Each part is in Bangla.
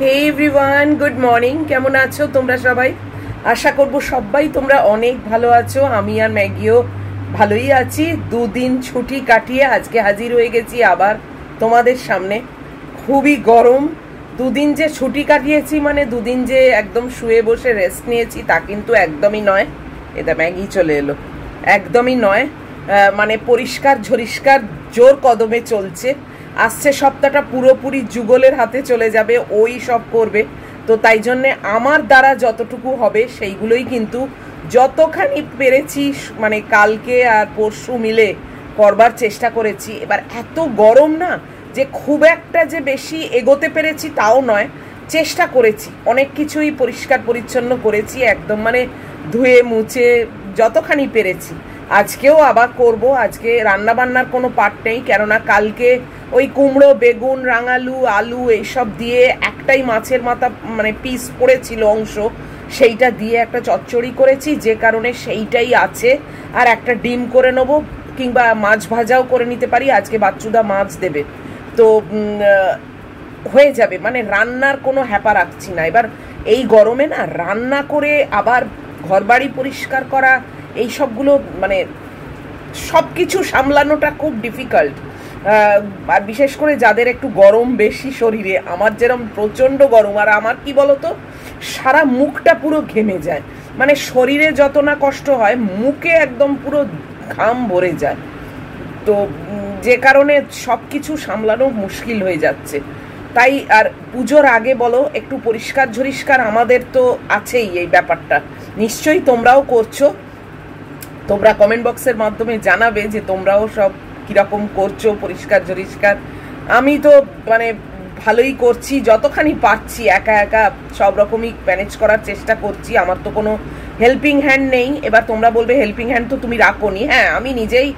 হে এভরিওয়ান, গুড মর্নিং। কেমন আছো তোমরা সবাই? আশা করব সবাই তোমরা অনেক ভালো আছো। আমি আর ম্যাগিও ভালোই আছি। দুদিন ছুটি কাটিয়ে আজকে হাজির হয়ে গেছি আবার তোমাদের সামনে। খুবই গরম। দুদিন যে ছুটি কাটিয়েছি মানে দুদিন যে একদম শুয়ে বসে রেস্ট নিয়েছি তা কিন্তু একদমই নয়। এটা ম্যাগি চলে এলো। একদমই নয়। মানে পরিষ্কার ঝরিষ্কার জোর কদমে চলছে। আসছে সপ্তাহটা পুরোপুরি যুগলের হাতে চলে যাবে, ওই সব করবে। তো তাই জন্যে আমার দ্বারা যতটুকু হবে সেইগুলোই কিন্তু যতখানি পেরেছি মানে কালকে আর পরশু মিলে করবার চেষ্টা করেছি। এবার এত গরম না যে খুব একটা যে বেশি এগোতে পেরেছি তাও নয়, চেষ্টা করেছি। অনেক কিছুই পরিষ্কার পরিচ্ছন্ন করেছি, একদম মানে ধুয়ে মুছে যতখানি পেরেছি। আজকেও আবার করব। আজকে রান্না বান্নার কোনো পার্ট নেই, কেননা কালকে ওই কুমড়ো, বেগুন, রাঙালু, আলু এইসব দিয়ে একটাই মাছের মাথা মানে পিস পড়েছিল অংশ, সেইটা দিয়ে একটা চচ্চড়ি করেছি, যে কারণে সেইটাই আছে। আর একটা ডিম করে নেবো, কিংবা মাছ ভাজাও করে নিতে পারি। আজকে বাচ্চুদা মাছ দেবে, তো হয়ে যাবে। মানে রান্নার কোনো হ্যাপা রাখছি না। এবার এই গরমে না রান্না করে আবার ঘরবাড়ি পরিষ্কার করা এই সবগুলো মানে সব কিছু সামলানোটা খুব ডিফিকাল্ট। আর বিশেষ করে যাদের একটু গরম বেশি শরীরে, আমার যেরকম প্রচণ্ড গরম। আর আমার কি বলতো, সারা মুখটা পুরো ঘেমে যায়। মানে শরীরে যত না কষ্ট হয়, মুখে একদম পুরো ঘাম ভরে যায়। তো যে কারণে সব কিছু সামলানো মুশকিল হয়ে যাচ্ছে। তাই আর পুজোর আগে বলো একটু পরিষ্কার ঝরিষ্কার আমাদের তো আছেই এই ব্যাপারটা। নিশ্চয়ই তোমরাও করছো। তোমরা কমেন্ট বক্সের মাধ্যমে জানাবে যে তোমরাও সব কিরকম করছো পরিষ্কার ঝরিষ্কার। আমি তো মানে ভালোই করছি, যতখানি পারছি একা একা সব রকমই ম্যানেজ করার চেষ্টা করছি। আমার তো কোনো হেল্পিং হ্যান্ড নেই। এবার তোমরা বলবে হেল্পিং হ্যান্ড তো তুমি রাখোনি। হ্যাঁ, আমি নিজেই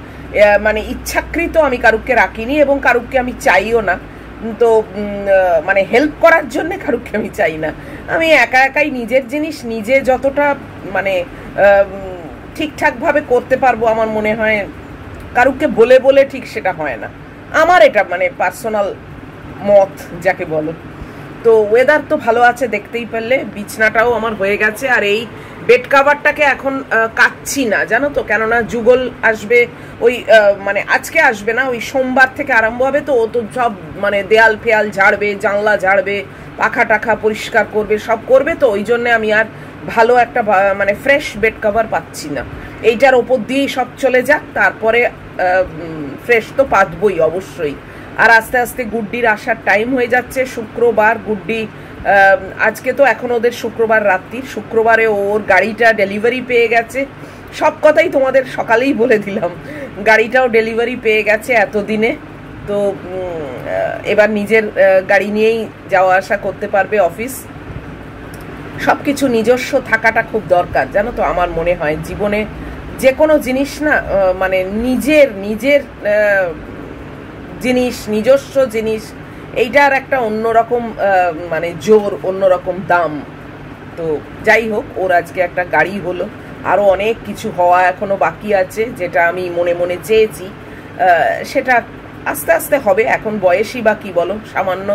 মানে ইচ্ছাকৃত আমি কারুককে রাখিনি, এবং কারুককে আমি চাইও না। তো মানে হেল্প করার জন্য কারুককে আমি চাই না। আমি একা একাই নিজের জিনিস নিজে যতটা মানে ঠিকঠাকভাবে করতে পারবো আমার মনে হয়, কারুকে বলে বলে ঠিক সেটা হয় না। আমার এটা মানে পার্সোনাল মত যাকে বলো। তো ওয়েদার তো ভালো আছে দেখতেই পারলে, বিছনাটাও আমার হয়ে গেছে। আর এই বেড কাভারটাকে এখন কাচ্ছি না, জানো তো, কেননা যুগল আসবে ওই মানে আজকে আসবে না, ওই সোমবার থেকে আরম্ভ হবে। তো ও তো সব মানে দেয়াল ফেয়াল ঝাড়বে, জানলা ঝাড়বে, পাখা টাখা পরিষ্কার করবে, সব করবে। তো ওই জন্য আমি আর ভালো একটা মানে ফ্রেশ বেড কাভার পাচ্ছি না। এইটার ওপর দিয়েই সব চলে যাক, তারপরে ফ্রেশ তো পাতবই অবশ্যই। আর আস্তে আস্তে গুড্ডির আসার টাইম হয়ে যাচ্ছে। শুক্রবার গুড্ডি আজকে তো এখন ওদের শুক্রবার রাত্রি, শুক্রবারে ওর গাড়িটা ডেলিভারি পেয়ে গেছে। সব কথাই তোমাদের সকালেই বলে দিলাম, গাড়িটাও ডেলিভারি পেয়ে গেছে এতদিনে। তো এবার নিজের গাড়ি নিয়েই যাওয়া আসা করতে পারবে অফিস। সব কিছু নিজস্ব থাকাটা খুব দরকার, জানো তো। আমার মনে হয় জীবনে যে কোনো জিনিস না মানে নিজের নিজের জিনিস, নিজস্ব জিনিস, এইটার একটা অন্যরকম মানে জোর, অন্যরকম দাম। তো যাই হোক, ওর আজকে একটা গাড়ি হলো। আরও অনেক কিছু হওয়া এখনো বাকি আছে, যেটা আমি মনে মনে চেয়েছি সেটা আস্তে আস্তে হবে। এখন বয়সই বা কি বলো, সামান্য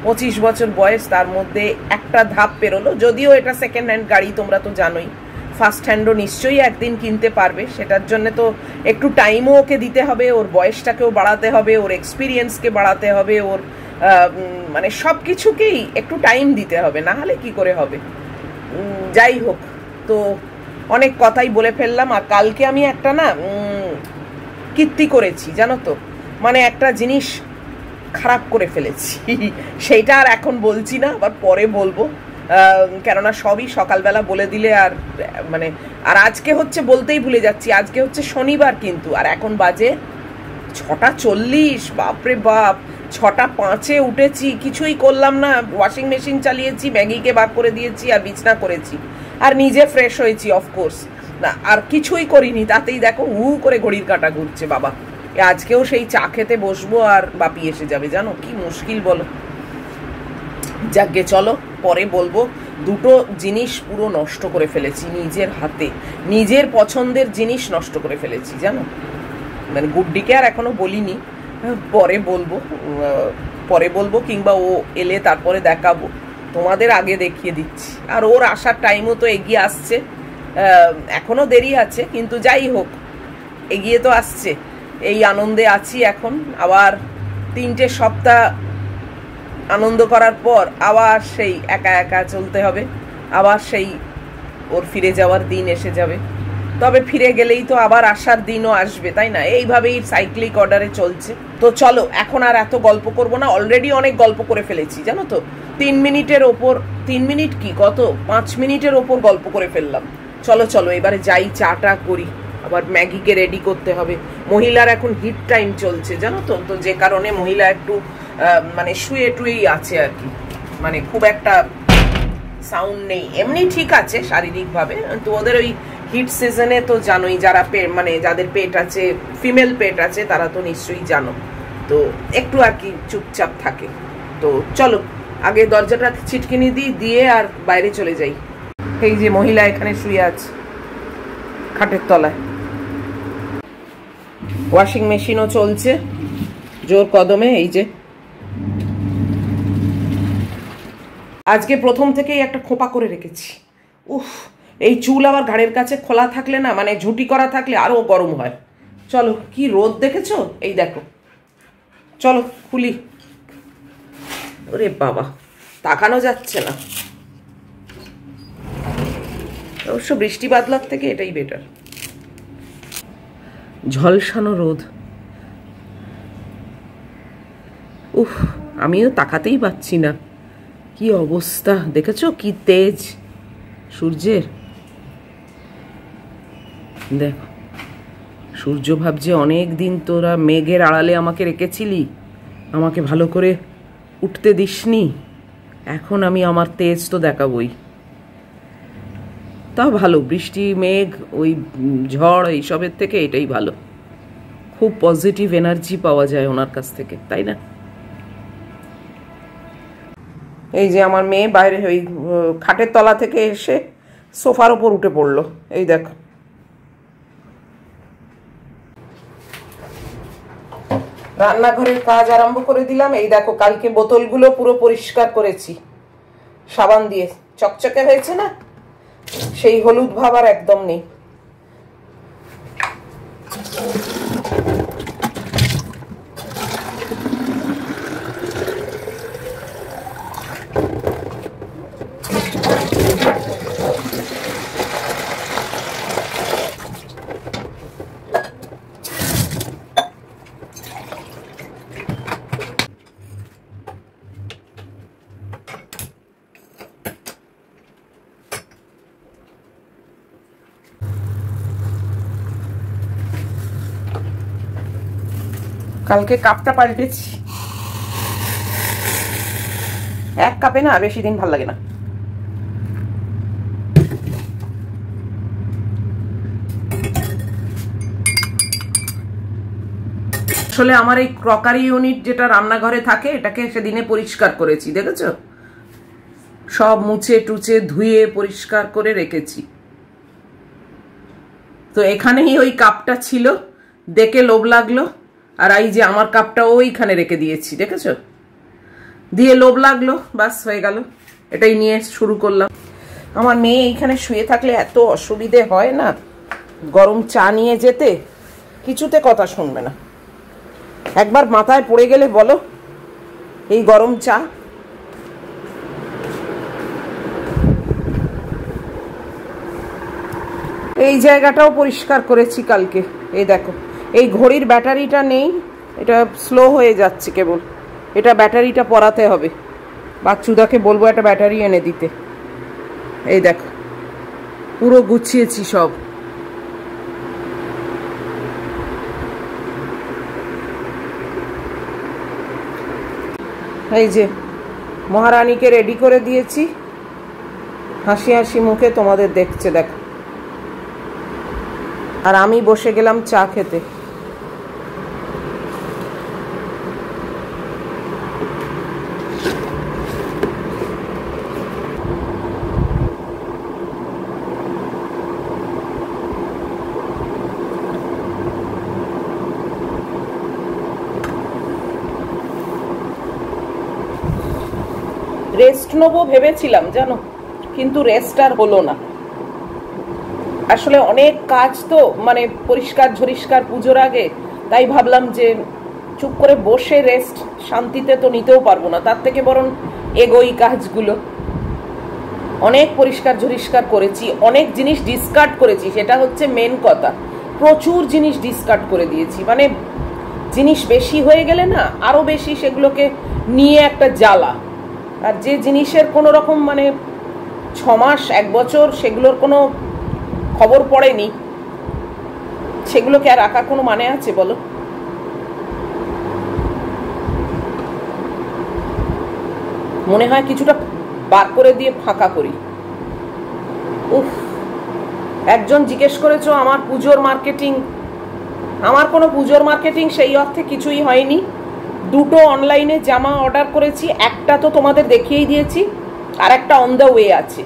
25 বছর বয়স, তার মধ্যে একটা ধাপ পেরোলো। যদিও এটা সেকেন্ড হ্যান্ড গাড়ি, তোমরা তো জানোই। ফার্স্ট হ্যান্ডও নিশ্চয়ই একদিন কিনতে পারবে। সেটার জন্য তো একটু টাইমও ওকে দিতে হবে, ওর বয়সটাকেও বাড়াতে হবে, ওর এক্সপিরিয়েন্সকে বাড়াতে হবে, ওর মানে সব কিছুকেই একটু টাইম দিতে হবে, না হলে কি করে হবে। যাই হোক, তো অনেক কথাই বলে ফেললাম। আর কালকে আমি একটা না কীর্তি করেছি, জানো তো, মানে একটা জিনিস খারাপ করে ফেলেছি। সেইটা আর এখন বলছি না, আবার পরে বলবো, কেননা সবই সকালবেলা বলে দিলে আর মানে। আর আজকে হচ্ছে বলতেই ভুলে যাচ্ছি, আজকে হচ্ছে শনিবার কিন্তু। আর এখন বাজে 6:40। বাপরে বাপ, 6:05 উঠেছি, কিছুই করলাম না। ওয়াশিং মেশিন চালিয়েছি, ম্যাগিকে বার করে দিয়েছি, আর বিছনা করেছি, আর নিজে ফ্রেশ হয়েছি অফকোর্স না। আর কিছুই করিনি, তাতেই দেখো করে ঘড়ির কাঁটা ঘুরছে। বাবা, আজকেও সেই চা খেতে বসবো আর বাপি এসে যাবে, জানো কি মুশকিল বলো। যাকে চলো পরে বলবো। দুটো জিনিস পুরো নষ্ট করে ফেলেছি নিজের হাতে, নিজের পছন্দের জিনিস নষ্ট করে ফেলেছি, জানো। মানে গুড্ডিকে আর এখনো বলিনি, পরে বলবো, কিংবা ও এলে তারপরে দেখাবো। তোমাদের আগে দেখিয়ে দিচ্ছি। আর ওর আসার টাইমও তো এগিয়ে আসছে, এখনো দেরি আছে, কিন্তু যাই হোক এগিয়ে তো আসছে। এই আনন্দে আছি এখন। আবার 3টে সপ্তাহ আনন্দ করার পর আবার সেই একা একা চলতে হবে, আবার সেই ওর ফিরে যাওয়ার দিন এসে যাবে। তবে ফিরে গেলেই তো আবার আসার দিনও আসবে, তাই না? এইভাবেই সাইক্লিক অর্ডারে চলছে। তো চলো, এখন আর এত গল্প করব না, অলরেডি অনেক গল্প করে ফেলেছি জানো তো। 3 মিনিটের ওপর, 3 মিনিট কি, কত 5 মিনিটের ওপর গল্প করে ফেললাম। চলো চলো এবারে যাই, চাটা করি, আবার ম্যাগিকে রেডি করতে হবে। মহিলার এখন হিট টাইম চলছে জানো তো, তো যে কারণে মহিলা একটু মানে শুয়ে টুয়েই আছে আর কি, মানে খুব একটা সাউন্ড নেই। এমনি ঠিক আছে শারীরিকভাবে, তো ওদের ওই হিট সিজনে তো জানোই, যারা মানে যাদের পেট আছে, ফিমেল পেট আছে, তারা তো নিশ্চয়ই জানো, তো একটু আর কি চুপচাপ থাকে। তো চলো আগে দরজাটা ছিটকিনি দিয়ে আর বাইরে চলে যাই। এই যে মহিলা এখানে শুয়ে আছে খাটের তলায়। ওয়াশিং মেশিনও চলছে জোর কদমে। এই যে আজকে প্রথম থেকেই একটা খোপা করে রেখেছি। উফ, এই চুল আবার ঘাড়ের কাছে খোলা থাকলে না, মানে ঝুটি করা থাকলে আরো গরম হয়। চলো, কি রোদ দেখেছো, এই দেখো। চলো খুলি। ওরে বাবা, তাকানো যাচ্ছে না। অবশ্য বৃষ্টি বাদলার থেকে এটাই বেটার। ঝলসানো রোদ। উফ, আমিও তাকাতেই পাচ্ছি না, কি অবস্থা দেখেছো, কি তেজ সূর্যের। দেখো, সূর্য ভাবছে অনেক দিন তোরা মেঘের আড়ালে আমাকে রেখেছিলি, আমাকে ভালো করে উঠতে দিসনি, এখন আমি আমার তেজ তো দেখাবই। তা ভালো, বৃষ্টি মেঘ ওই ঝড় এইসবের থেকে এটাই ভালো। খুব পজিটিভ এনার্জি পাওয়া যায় ওনার কাছ থেকে, তাই না? এই যে আমার মেয়ে বাইরে ওই খাটের তলা থেকে এসে সোফার ওপর উঠে পড়লো, এই দেখো। রান্নাঘরের কাজ আরম্ভ করে দিলাম। এই দেখো, কালকে বোতলগুলো পুরো পরিষ্কার করেছি সাবান দিয়ে, চকচকে হয়েছে না, সেই হলুদ ভাব আর একদম নেই। কালকে কাপটা পাল্টেছি, এক কাপে না বেশি দিন ভাল লাগে না। আসলে আমার এই ক্রকারি ইউনিট যেটা রান্নাঘরে থাকে, এটাকে সেদিনে পরিষ্কার করেছি, দেখেছো, সব মুছে টুচে ধুয়ে পরিষ্কার করে রেখেছি। তো এখানেই ওই কাপটা ছিল, দেখে লোভ লাগলো, আর এই যে আমার কাপটা ওইখানে রেখে দিয়েছি, দেখেছো, দিয়ে লোভ লাগলো, বাস হয়ে গেল। এটাই নিয়ে শুরু করলাম। আমার মেয়ে এইখানে শুয়ে থাকলে এত অসুবিধে হয় না, গরম চা নিয়ে যেতে, কিছুতে কথা শুনবে না। একবার মাথায় পড়ে গেলে বলো এই গরম চা। এই জায়গাটাও পরিষ্কার করেছি কালকে। এই দেখো, এই ঘড়ির ব্যাটারিটা নেই, এটা স্লো হয়ে যাচ্ছে কেবল, এটা ব্যাটারিটা পরাতে হবে। বাচ্চুদাকে বলবো একটা ব্যাটারি এনে দিতে। এই দেখো, পুরো গুছিয়েছি সব। এই যে মহারানীকে রেডি করে দিয়েছি, হাসি হাসি মুখে তোমাদের দেখছে, দেখো। আর আমি বসে গেলাম চা খেতে। রেস্ট নেবো ভেবেছিলাম জানো, কিন্তু রেস্ট আর হলো না। আসলে অনেক কাজ তো, মানে পরিষ্কার ঝরিষ্কার পুজোর আগে, তাই ভাবলাম যে চুপ করে বসে রেস্ট শান্তিতে তো নিতেও পারবো না, তার থেকে বরং এগোই কাজগুলো। অনেক পরিষ্কার ঝরিষ্কার করেছি, অনেক জিনিস ডিসকার্ড করেছি, সেটা হচ্ছে মেন কথা। প্রচুর জিনিস ডিসকার্ড করে দিয়েছি, মানে জিনিস বেশি হয়ে গেলে না আরো বেশি সেগুলোকে নিয়ে একটা জ্বালা। আর যে জিনিসের কোনো রকম মানে 6 মাস 1 বছর সেগুলোর কোনো খবর পড়েনি, সেগুলোকে আর রাখার কোনো মানে আছে বলো? মনে হয় কিছুটা বার করে দিয়ে ফাঁকা করি। উফ, একজন জিজ্ঞেস করেছো আমার পুজোর মার্কেটিং। আমার কোনো পুজোর মার্কেটিং সেই অর্থে কিছুই হয়নি। 2টো অনলাইনে জামা অর্ডার করেছি, একটা তো তোমাদের দেখিয়েই দিয়েছি, আর একটা অন দ্য ওয়ে আছে।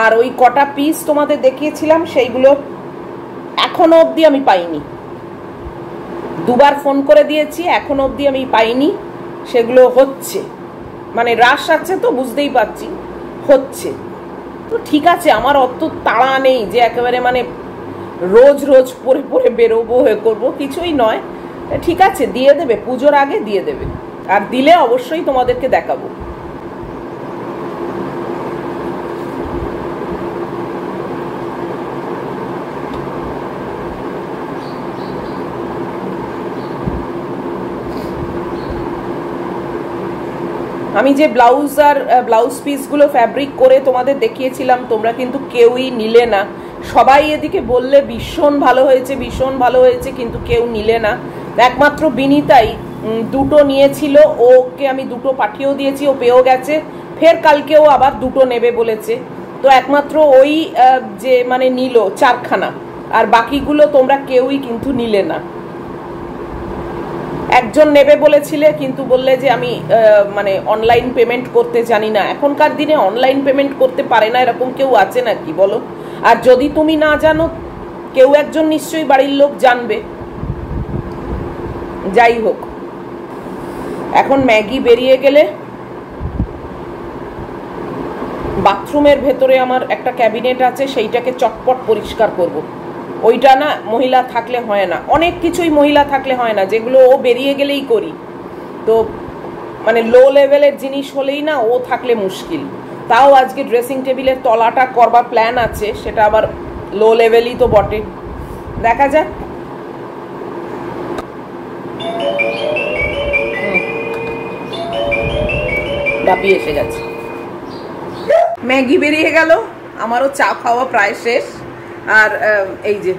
আর ওই কটা পিস তোমাদের দেখিয়েছিলাম সেইগুলো এখনো অবধি আমি পাইনি। 2বার ফোন করে দিয়েছি, এখনো অবধি আমি পাইনি। সেগুলো হচ্ছে, মানে রাশ আছে তো বুঝতেই পারছি, হচ্ছে তো ঠিক আছে। আমার অত তাড়া নেই যে একেবারে মানে রোজ রোজ পরে পরে বেরোবো হয়ে করবো, কিছুই নয়। ঠিক আছে, দিয়ে দেবে, পুজোর আগে দিয়ে দেবে, আর দিলে অবশ্যই তোমাদেরকে দেখাবো। আমি যে ব্লাউজ আর ব্লাউজ পিসগুলো ফ্যাব্রিক করে তোমাদের দেখিয়েছিলাম, তোমরা কিন্তু কেউই নিলে না। সবাই এদিকে বললে ভীষণ ভালো হয়েছে, ভীষণ ভালো হয়েছে, কিন্তু কেউ নিলে না। একমাত্র বিনীতাই 2টো নিয়েছিল, ওকে আমি 2টো পাঠিয়েও দিয়েছি, ও পেয়েও গেছে। ফের কালকেও আবার 2টো নেবে বলেছে। তো একমাত্র ওই যে মানে নিল 4খানা, আর বাকিগুলো তোমরা কেউই কিন্তু নিলে না। একজন নেবে বলেছিলে, কিন্তু বললে যে আমি মানে অনলাইন পেমেন্ট করতে জানি না। এখনকার দিনে অনলাইন পেমেন্ট করতে পারে না এরকম কেউ আছে নাকি বলো? আর যদি তুমি না জানো, কেউ একজন নিশ্চয়ই বাড়ির লোক জানবে। যাই হোক, এখন ম্যাগি বেরিয়ে গেলে বাথরুমের ভেতরে আমার একটা ক্যাবিনেট আছে, সেইটাকে চটপট পরিষ্কার করব। ওইটা না মহিলা থাকলে হয় না, অনেক কিছুই মহিলা থাকলে হয় না, যেগুলো ও বেরিয়ে গেলেই করি। তো মানে লো লেভেলের জিনিস হলেই না ও থাকলে মুশকিল। তাও আজকে ড্রেসিং টেবিলের তলাটা করবার প্ল্যান আছে, সেটা আবার লো লেভেলই তো বটে, দেখা যাক। ডাবি এসে গেছে, ম্যাগি বেরিয়ে গেল, আমারও চা খাওয়া প্রায় শেষ। আর এই যে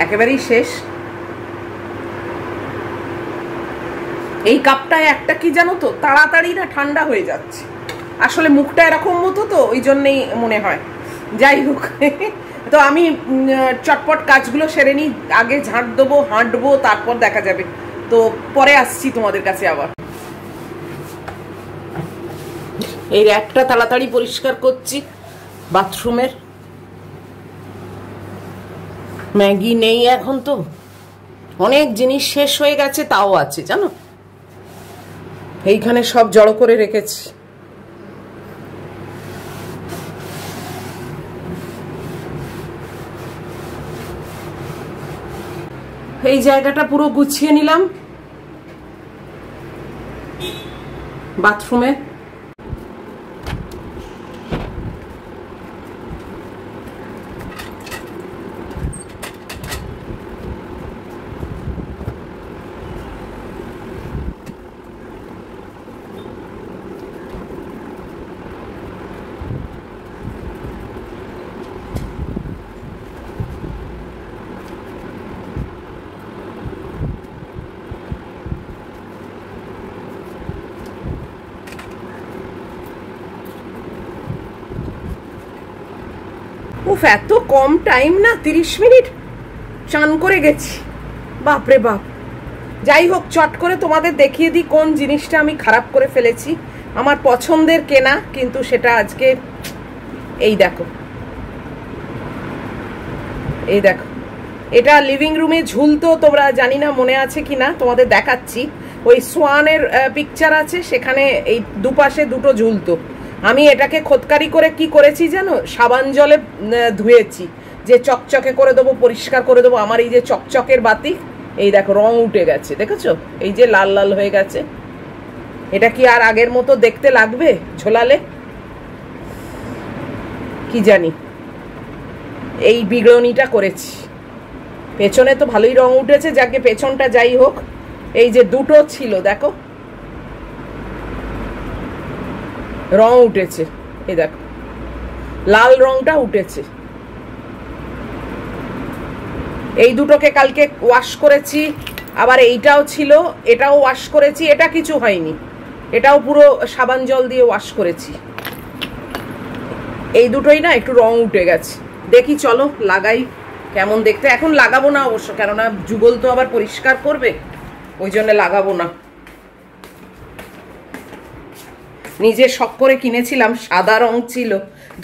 একেবারেই শেষ। এই কাপটায় একটা কি জানো তো, তাড়াতাড়ি না ঠান্ডা হয়ে যাচ্ছে। আসলে মুখটা এরকম মতো তো, ওই জন্যেই মনে হয়। যাই হোক, তো আমি চটপট কাজগুলো সেরে নিই, আগে ঝাঁট দেবো, হাঁটবো, তারপর দেখা যাবে। তো পরে আসছি তোমাদের কাছে আবার। এই র্যাকটা তাড়াতাড়ি পরিষ্কার করছি বাথরুমের। ম্যাগি নেই এখন, তো অনেক জিনিস শেষ হয়ে গেছে, তাও আছে জানো, এইখানে সব জড়ো করে রেখেছি। এই জায়গাটা পুরো গুছিয়ে নিলাম বাথরুমে। উফ, এত কম টাইম না, 30 মিনিট চান করে গেছি, বাপরে বাপ। যাই হোক, চট করে তোমাদের দেখিয়ে দিই কোন জিনিসটা আমি খারাপ করে ফেলেছি। আমার পছন্দের কেনা, কিন্তু সেটা আজকে এই দেখো, এই দেখো, এটা লিভিং রুমে ঝুলতো, তোমরা জানি না মনে আছে কিনা, তোমাদের দেখাচ্ছি। ওই সোয়ানের পিকচার আছে, সেখানে এই দুপাশে দুটো ঝুলতো। আমি এটাকে খোদকারি করে কি করেছি জানো, সাবান জলে ধুয়েছি, যে চকচকে করে দেবো, পরিষ্কার করে দেবো। আমার এই যে চকচকের বাতি, এই দেখো রং উঠে গেছে, দেখেছো? এই যে লাল লাল হয়ে গেছে। এটা কি আর আগের মতো দেখতে লাগবে ঝোলালে? কি জানি, এই বিগড়নিটা করেছি। পেছনে তো ভালোই রং উঠেছে, যাকে পেছনটা যাই হোক। এই যে দুটো ছিল দেখো, রং উঠেছে, এই দেখো লাল রংটা উঠেছে। এই দুটোকে কালকে ওয়াশ করেছি, আবার এইটাও ছিল, এটাও ওয়াশ করেছি। এটা কিছু হয়নি, এটাও পুরো সাবান জল দিয়ে ওয়াশ করেছি। এই দুটোই না একটু রং উঠে গেছে। দেখি চলো লাগাই কেমন দেখতে। এখন লাগাবো না অবশ্য, কেননা যুগল তো আবার পরিষ্কার করবে, ওই জন্য লাগাবো না। নিজে শখ করে কিনেছিলাম, সাদা রং ছিল,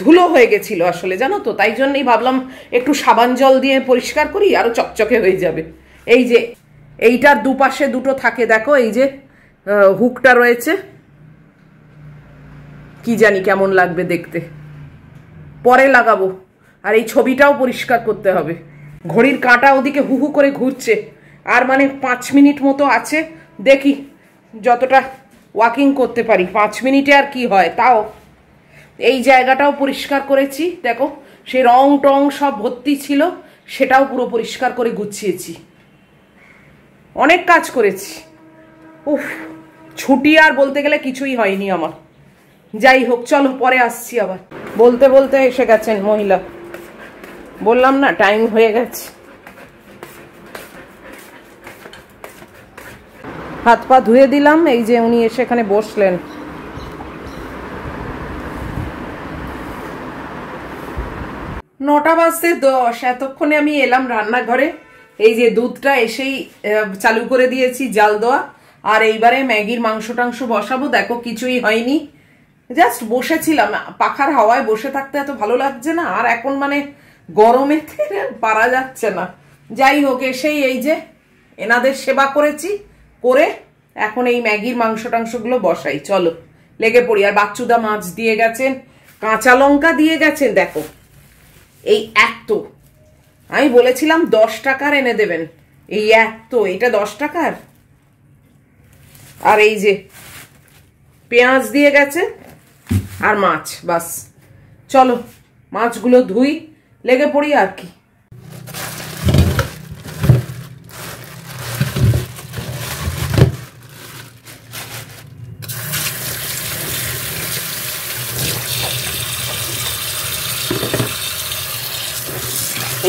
ধুলো হয়ে গেছিল আসলে, জানো তো, তাই জন্যই ভাবলাম একটু সাবান জল দিয়ে পরিষ্কার করি, আরো চকচকে হয়ে যাবে। এই যে এইটার দুপাশে দুটো থাকে দেখো, এই যে হুকটা রয়েছে, কি জানি কেমন লাগবে দেখতে, পরে লাগাবো। আর এই ছবিটাও পরিষ্কার করতে হবে। ঘড়ির কাঁটা ওদিকে হু হু করে ঘুরছে, আর মানে 5 মিনিট মতো আছে, দেখি যতটা ওয়াকিং করতে পারি। 5 মিনিটে আর কি হয় তাও। এই জায়গাটাও পরিষ্কার করেছি, দেখো সে রং টং সব ভর্তি ছিল, সেটাও পুরো পরিষ্কার করে গুছিয়েছি। অনেক কাজ করেছি। উফ, ছুটি আর বলতে গেলে কিছুই হয়নি আমার। যাই হোক চলো, পরে আসছি আবার। বলতে বলতে এসে গেছেন মহিলা, বললাম না টাইম হয়ে গেছে। হাত পা ধুয়ে দিলাম, এই যে উনি এসে এখানে বসলেন। নটা বাজতে 10, এতক্ষণে আমি এলাম রান্নাঘরে। এই যে দুধটা এসেই চালু করে দিয়েছি জাল দেওয়া, আর এইবারে ম্যাগির মাংস টাংস বসাবো। দেখো কিছুই হয়নি, জাস্ট বসেছিলাম। পাখার হাওয়ায় বসে থাকতে এত ভালো লাগছে না, আর এখন মানে গরমে পারা যাচ্ছে না। যাই হোক, এসেই এই যে এনাদের সেবা করেছি, করে এখন এই ম্যাগির মাংস টাংসগুলো বসাই। চলো লেগে পড়ি। আর বাচ্চুদা মাছ দিয়ে গেছেন, কাঁচা লঙ্কা দিয়ে গেছেন, দেখো এই এত। আমি বলেছিলাম 10 টাকার এনে দেবেন, এই এত, এটা 10 টাকার। আর এই যে পেঁয়াজ দিয়ে গেছে আর মাছ, বাস। চলো মাছগুলো ধুই, লেগে পড়ি আর কি।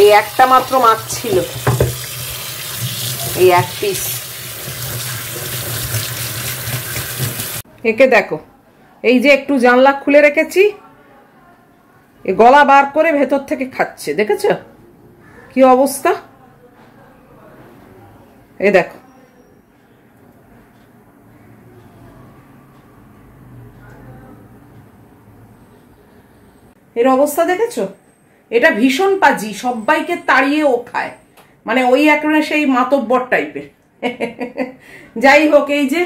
এই একটা মাত্র মাছ ছিল, এই এক পিস। একে দেখো, এই যে একটু জানলা খুলে রেখেছি, এ গলা বার করে ভেতর থেকে খাচ্ছে, দেখেছ কি অবস্থা? এই দেখো, এর অবস্থা দেখেছো? এটা ভীষণ পাজি, সবাইকে তাড়িয়ে ও খায়, মানে ওই একেবারে সেই মাতব্বর টাইপের। যাই হোক, এই যে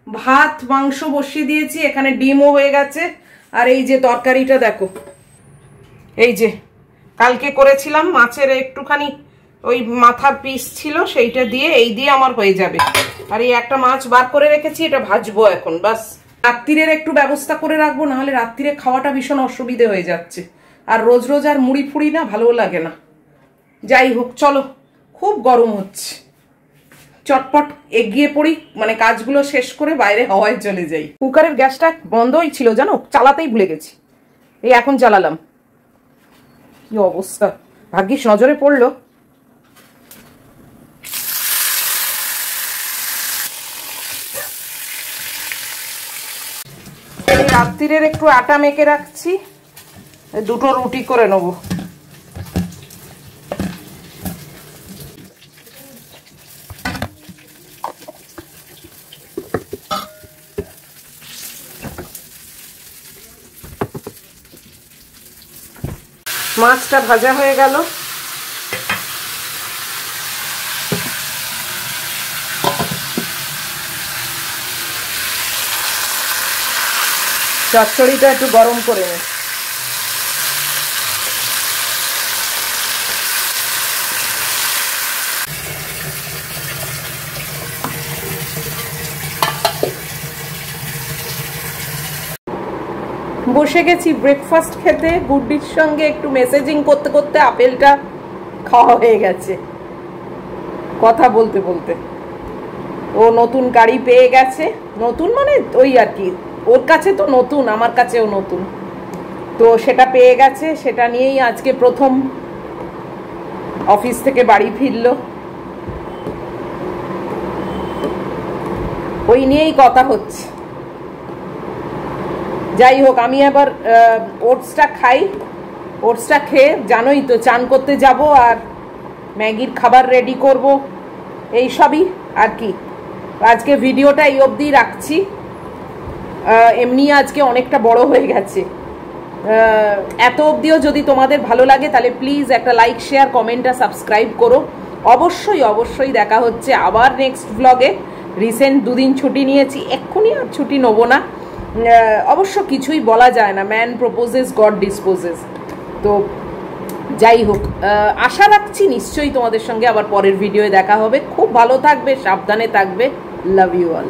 ভাত মাংস বসিয়ে দিয়েছি, এখানে ডিমও হয়ে গেছে। আর এই যে তরকারিটা দেখো, এই যে কালকে করেছিলাম মাছের একটুখানি ওই মাথার পিস ছিল, সেইটা দিয়ে এই দিয়ে আমার হয়ে যাবে। আর এই একটা মাছ বার করে রেখেছি, এটা ভাজবো এখন, বাস। রাত্রিরের একটু ব্যবস্থা করে রাখবো, নাহলে রাত্রিরে খাওয়াটা ভীষণ অসুবিধে হয়ে যাচ্ছে। আর রোজ রোজ আর মুড়ি ফুড়ি না ভালো লাগে না। যাই হোক চলো, খুব গরম হচ্ছে, চটপট এগিয়ে পড়ি, মানে কাজগুলো শেষ করে বাইরে হাওয়ায় চলে যাই। কুকারের গ্যাসটা বন্ধই ছিল জানো, চালাতেই ভুলে গেছি, এই এখন চালালাম। কি অবস্থা, ভাগ্যিস নজরে পড়লো। রাত্রিরের একটু আটা মেখে রাখছি, দুটো রুটি করে নেবো। মাছটা ভাজা হয়ে গেল, চচ্চড়িটা একটু গরম করে নে। বসে গেছি ব্রেকফাস্ট খেতে, গুড্ডির সঙ্গে একটু মেসেজিং করতে করতে আপেলটা খাওয়া হয়ে গেছে কথা বলতে বলতে। ও নতুন গাড়ি পেয়ে গেছে, নতুন মানে ওই আর কি, ওর কাছে তো নতুন, আমার কাছেও নতুন, তো সেটা পেয়ে গেছে, সেটা নিয়েই আজকে প্রথম অফিস থেকে বাড়ি ফিরলো, ওই নিয়েই কথা হচ্ছে। যাই হোক, আমি এবার ওটসটা খাই, ওটসটা খেয়ে জানোই তো চান করতে যাব আর ম্যাগির খাবার রেডি করব, এই সবই আর কি। আজকে ভিডিওটা এই অবধি রাখছি, এমনি আজকে অনেকটা বড় হয়ে গেছে। এত অবধিও যদি তোমাদের ভালো লাগে তাহলে প্লিজ একটা লাইক, শেয়ার, কমেন্ট আর সাবস্ক্রাইব করো। অবশ্যই অবশ্যই দেখা হচ্ছে আবার নেক্সট ব্লগে। রিসেন্ট 2 দিন ছুটি নিয়েছি, এক্ষুনি আর ছুটি নেবো না, অবশ্য কিছুই বলা যায় না, ম্যান প্রপোজেস গড ডিসপোজেস। তো যাই হোক, আশা রাখছি নিশ্চয়ই তোমাদের সঙ্গে আবার পরের ভিডিওয়ে দেখা হবে। খুব ভালো থাকবে, সাবধানে থাকবে, লাভ ইউ অল।